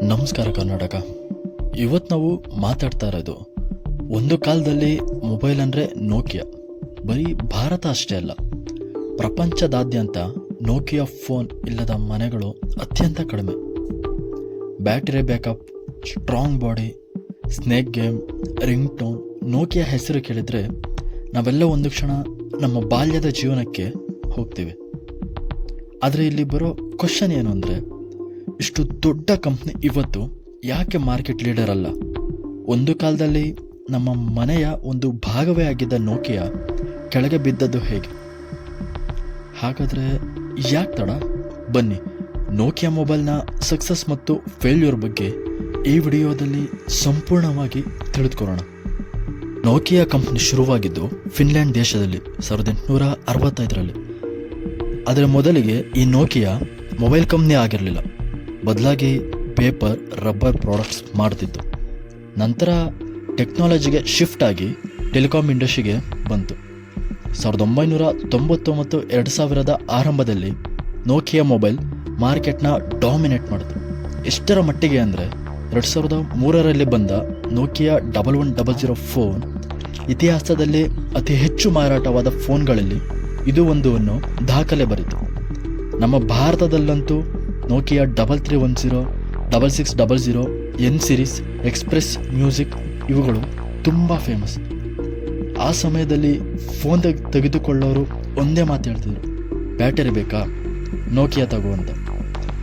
ನಮಸ್ಕಾರ ಕರ್ನಾಟಕ. ಇವತ್ತು ನಾವು ಮಾತಾಡ್ತಾ ಇರೋದು, ಒಂದು ಕಾಲದಲ್ಲಿ ಮೊಬೈಲ್ ಅಂದರೆ ನೋಕಿಯಾ. ಬರೀ ಭಾರತ ಅಷ್ಟೇ ಅಲ್ಲ, ಪ್ರಪಂಚದಾದ್ಯಂತ ನೋಕಿಯಾ ಫೋನ್ ಇಲ್ಲದ ಮನೆಗಳು ಅತ್ಯಂತ ಕಡಿಮೆ. Battery backup, strong body, snake game, ring tone, Nokia ಹೆಸರು ಕೇಳಿದರೆ ನಾವೆಲ್ಲ ಒಂದು ಕ್ಷಣ ನಮ್ಮ ಬಾಲ್ಯದ ಜೀವನಕ್ಕೆ ಹೋಗ್ತೀವಿ. ಆದರೆ ಇಲ್ಲಿ ಬರೋ ಕ್ವಶನ್ ಏನು ಅಂದರೆ, ಇಷ್ಟು ದೊಡ್ಡ ಕಂಪ್ನಿ ಇವತ್ತು ಯಾಕೆ ಮಾರ್ಕೆಟ್ ಲೀಡರ್ ಅಲ್ಲ? ಒಂದು ಕಾಲದಲ್ಲಿ ನಮ್ಮ ಮನೆಯ ಒಂದು ಭಾಗವೇ ಆಗಿದ್ದ ನೋಕಿಯಾ ಕೆಳಗೆ ಬಿದ್ದದ್ದು ಹೇಗೆ? ಹಾಗಾದರೆ ಯಾಕೆ ತಡ? ಬನ್ನಿ, ನೋಕಿಯಾ ಮೊಬೈಲ್ನ ಸಕ್ಸಸ್ ಮತ್ತು ಫೇಲ್ಯೂರ್ ಬಗ್ಗೆ ಈ ವಿಡಿಯೋದಲ್ಲಿ ಸಂಪೂರ್ಣವಾಗಿ ತಿಳಿದುಕೊಳ್ಳೋಣ. ನೋಕಿಯಾ ಕಂಪ್ನಿ ಶುರುವಾಗಿದ್ದು ಫಿನ್ಲ್ಯಾಂಡ್ ದೇಶದಲ್ಲಿ 1865ರಲ್ಲಿ. ಆದರೆ ಮೊದಲಿಗೆ ಈ ನೋಕಿಯಾ ಮೊಬೈಲ್ ಕಂಪ್ನಿ ಆಗಿರಲಿಲ್ಲ, ಬದಲಾಗಿ ಪೇಪರ್, ರಬ್ಬರ್ ಪ್ರಾಡಕ್ಟ್ಸ್ ಮಾಡ್ತಿತ್ತು. ನಂತರ ಟೆಕ್ನಾಲಜಿಗೆ ಶಿಫ್ಟ್ ಆಗಿ ಟೆಲಿಕಾಂ ಇಂಡಸ್ಟ್ರಿಗೆ ಬಂತು. 1999 2000ದ ಆರಂಭದಲ್ಲಿ ನೋಕಿಯಾ ಮೊಬೈಲ್ ಮಾರ್ಕೆಟ್ನ ಡಾಮಿನೇಟ್ ಮಾಡಿತು. ಎಷ್ಟರ ಮಟ್ಟಿಗೆ ಅಂದರೆ 2003ರಲ್ಲಿ ಬಂದ ನೋಕಿಯಾ 1100 ಫೋನ್ ಇತಿಹಾಸದಲ್ಲಿ ಅತಿ ಹೆಚ್ಚು ಮಾರಾಟವಾದ ಫೋನ್ಗಳಲ್ಲಿ ಇದು ಒಂದು ದಾಖಲೆ ಬರಿತು. ನಮ್ಮ ಭಾರತದಲ್ಲಂತೂ Nokia 3310, 6600, N series, Xpress Music ಇವುಗಳು ತುಂಬ ಫೇಮಸ್. ಆ ಸಮಯದಲ್ಲಿ ಫೋನ್ ತೆಗೆದುಕೊಳ್ಳೋರು ಒಂದೇ ಮಾತು ಹೇಳ್ತಿದ್ರು, ಬ್ಯಾಟರಿ ಬೇಕಾ, ನೋಕಿಯಾ ತಗೋ ಅಂತ.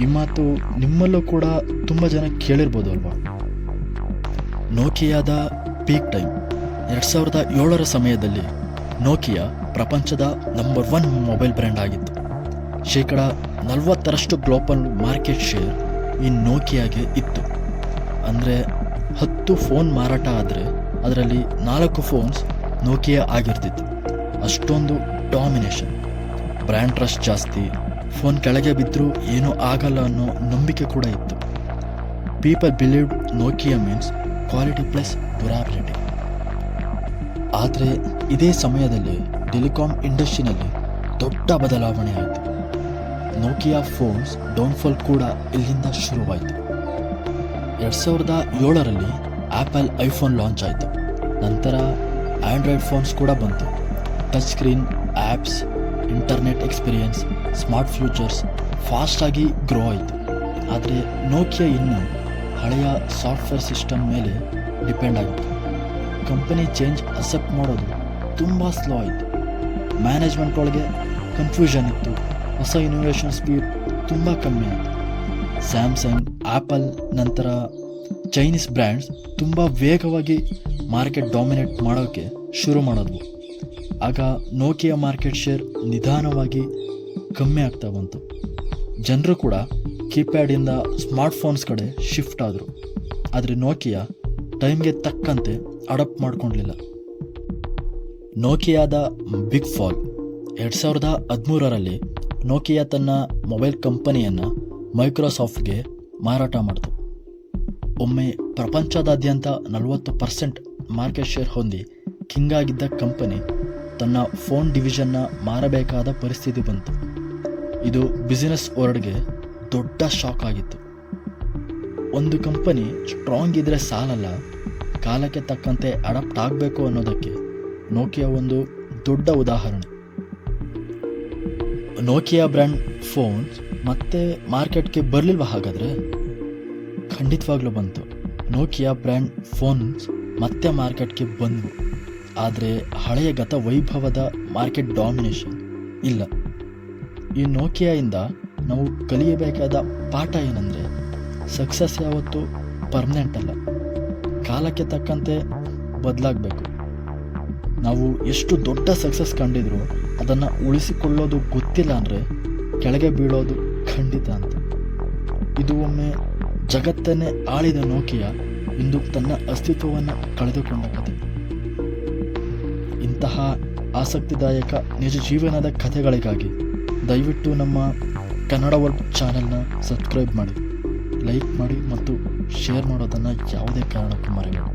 ಈ ಮಾತು ನಿಮ್ಮಲ್ಲೂ ಕೂಡ ತುಂಬ ಜನ ಕೇಳಿರ್ಬೋದು ಅಲ್ವಾ? ನೋಕಿಯಾದ ಪೀಕ್ ಟೈಮ್ 2007ರ ಸಮಯದಲ್ಲಿ ನೋಕಿಯಾ ಪ್ರಪಂಚದ ನಂಬರ್ 1 ಮೊಬೈಲ್ ಬ್ರ್ಯಾಂಡ್ ಆಗಿತ್ತು. 40% ಗ್ಲೋಬಲ್ ಮಾರ್ಕೆಟ್ ಶೇರ್ ಈ ನೋಕಿಯಾಗೆ ಇತ್ತು. ಅಂದರೆ 10 ಫೋನ್ ಮಾರಾಟ ಆದರೆ ಅದರಲ್ಲಿ 4 ಫೋನ್ಸ್ ನೋಕಿಯಾ ಆಗಿರ್ತಿತ್ತು. ಅಷ್ಟೊಂದು ಡಾಮಿನೇಷನ್. ಬ್ರ್ಯಾಂಡ್ ಟ್ರಸ್ಟ್ ಜಾಸ್ತಿ, ಫೋನ್ ಕೆಳಗೆ ಬಿದ್ದರೂ ಏನೂ ಆಗಲ್ಲ ಅನ್ನೋ ನಂಬಿಕೆ ಕೂಡ ಇತ್ತು. People believed Nokia means quality plus durability. ಆದರೆ ಇದೇ ಸಮಯದಲ್ಲಿ ಟೆಲಿಕಾಂ ಇಂಡಸ್ಟ್ರಿನಲ್ಲಿ ದೊಡ್ಡ ಬದಲಾವಣೆ ಆಯಿತು. ನೋಕಿಯಾ ಫೋನ್ಸ್ ಡೌನ್ಫಾಲ್ ಕೂಡ ಇಲ್ಲಿಂದ ಶುರುವಾಯಿತು. 2007ರಲ್ಲಿ ಆ್ಯಪಲ್ ಐಫೋನ್ ಲಾಂಚ್ ಆಯಿತು. ನಂತರ ಆ್ಯಂಡ್ರಾಯ್ಡ್ ಫೋನ್ಸ್ ಕೂಡ ಬಂತು. Touch screen, apps, internet experience, smart features ಫಾಸ್ಟಾಗಿ ಗ್ರೋ ಆಯಿತು. ಆದರೆ ನೋಕಿಯಾ ಇನ್ನೂ ಹಳೆಯ ಸಾಫ್ಟ್ವೇರ್ ಸಿಸ್ಟಮ್ ಮೇಲೆ ಡಿಪೆಂಡ್ ಆಗಿತ್ತು. ಕಂಪನಿ ಚೇಂಜ್ ಅಕ್ಸೆಪ್ಟ್ ಮಾಡೋದು ತುಂಬ ಸ್ಲೋ ಆಯಿತು. ಮ್ಯಾನೇಜ್ಮೆಂಟ್ ಒಳಗೆ ಕನ್ಫ್ಯೂಷನ್ ಇತ್ತು. ಹೊಸ ಇನೋವೇಷನ್ ಸ್ಪೀಡ್ ತುಂಬ ಕಮ್ಮಿ ಆಯಿತು. ಸ್ಯಾಮ್ಸಂಗ್, ಆ್ಯಪಲ್, ನಂತರ ಚೈನೀಸ್ ಬ್ರ್ಯಾಂಡ್ಸ್ ತುಂಬ ವೇಗವಾಗಿ ಮಾರ್ಕೆಟ್ ಡಾಮಿನೇಟ್ ಮಾಡೋಕ್ಕೆ ಶುರು ಮಾಡಿದ್ವು. ಆಗ ನೋಕಿಯಾ ಮಾರ್ಕೆಟ್ ಶೇರ್ ನಿಧಾನವಾಗಿ ಕಮ್ಮಿ ಆಗ್ತಾ ಬಂತು. ಜನರು ಕೂಡ ಕೀಪ್ಯಾಡಿಂದ ಸ್ಮಾರ್ಟ್ಫೋನ್ಸ್ ಕಡೆ ಶಿಫ್ಟ್ ಆದರು. ಆದರೆ ನೋಕಿಯಾ ಟೈಮ್ಗೆ ತಕ್ಕಂತೆ ಅಡಾಪ್ಟ್ ಮಾಡ್ಕೊಂಡಿಲ್ಲ. ನೋಕಿಯಾದ ಬಿಗ್ ಫಾಲ್ 2013ರಲ್ಲಿ ನೋಕಿಯಾ ತನ್ನ ಮೊಬೈಲ್ ಕಂಪನಿಯನ್ನು ಮೈಕ್ರೋಸಾಫ್ಟ್ಗೆ ಮಾರಾಟ ಮಾಡಿತು. ಒಮ್ಮೆ ಪ್ರಪಂಚದಾದ್ಯಂತ 40% ಮಾರ್ಕೆಟ್ ಶೇರ್ ಹೊಂದಿ ಕಿಂಗ್ ಆಗಿದ್ದ ಕಂಪನಿ ತನ್ನ ಫೋನ್ ಡಿವಿಷನ್ನ ಮಾರಬೇಕಾದ ಪರಿಸ್ಥಿತಿ ಬಂತು. ಇದು ಬಿಸಿನೆಸ್ ವರ್ಲ್ಡ್ಗೆ ದೊಡ್ಡ ಶಾಕ್ ಆಗಿತ್ತು. ಒಂದು ಕಂಪನಿ ಸ್ಟ್ರಾಂಗ್ ಇದ್ದರೆ ಸಾಲಲ್ಲ, ಕಾಲಕ್ಕೆ ತಕ್ಕಂತೆ ಅಡಾಪ್ಟ್ ಆಗಬೇಕು ಅನ್ನೋದಕ್ಕೆ ನೋಕಿಯಾ ಒಂದು ದೊಡ್ಡ ಉದಾಹರಣೆ. ನೋಕಿಯಾ ಬ್ರ್ಯಾಂಡ್ ಫೋನ್ಸ್ ಮತ್ತೆ ಮಾರ್ಕೆಟ್ಗೆ ಬರಲಿಲ್ವ? ಹಾಗಾದರೆ ಖಂಡಿತವಾಗ್ಲೂ ಬಂತು. ನೋಕಿಯಾ ಬ್ರ್ಯಾಂಡ್ ಫೋನ್ಸ್ ಮತ್ತೆ ಮಾರ್ಕೆಟ್ಗೆ ಬಂದವು. ಆದರೆ ಹಳೆಯ ಗತ ವೈಭವದ ಮಾರ್ಕೆಟ್ ಡಾಮಿನೇಷನ್ ಇಲ್ಲ. ಈ ನೋಕಿಯಾಯಿಂದ ನಾವು ಕಲಿಯಬೇಕಾದ ಪಾಠ ಏನಂದರೆ, ಸಕ್ಸಸ್ ಯಾವತ್ತೂ ಪರ್ಮನೆಂಟ್ ಅಲ್ಲ, ಕಾಲಕ್ಕೆ ತಕ್ಕಂತೆ ಬದಲಾಗಬೇಕು. ನಾವು ಎಷ್ಟು ದೊಡ್ಡ ಸಕ್ಸಸ್ ಕಂಡಿದ್ರು ಅದನ್ನು ಉಳಿಸಿಕೊಳ್ಳೋದು ಗೊತ್ತಿಲ್ಲ ಅಂದರೆ ಕೆಳಗೆ ಬೀಳೋದು ಖಂಡಿತ ಅಂತ. ಇದು ಒಮ್ಮೆ ಜಗತ್ತನ್ನೇ ಆಳಿದ ನೋಕಿಯಾ ಇಂದು ತನ್ನ ಅಸ್ತಿತ್ವವನ್ನು ಕಳೆದುಕೊಂಡ ಕಥೆ. ಇಂತಹ ಆಸಕ್ತಿದಾಯಕ ನಿಜ ಜೀವನದ ಕಥೆಗಳಿಗಾಗಿ ದಯವಿಟ್ಟು ನಮ್ಮ ಕನ್ನಡ ವರ್ಲ್ಡ್ ಚಾನೆಲ್ನ ಸಬ್ಸ್ಕ್ರೈಬ್ ಮಾಡಿ, ಲೈಕ್ ಮಾಡಿ ಮತ್ತು ಶೇರ್ ಮಾಡೋದನ್ನು ಯಾವುದೇ ಕಾರಣಕ್ಕೂ ಮರೆಯಬೇಡಿ.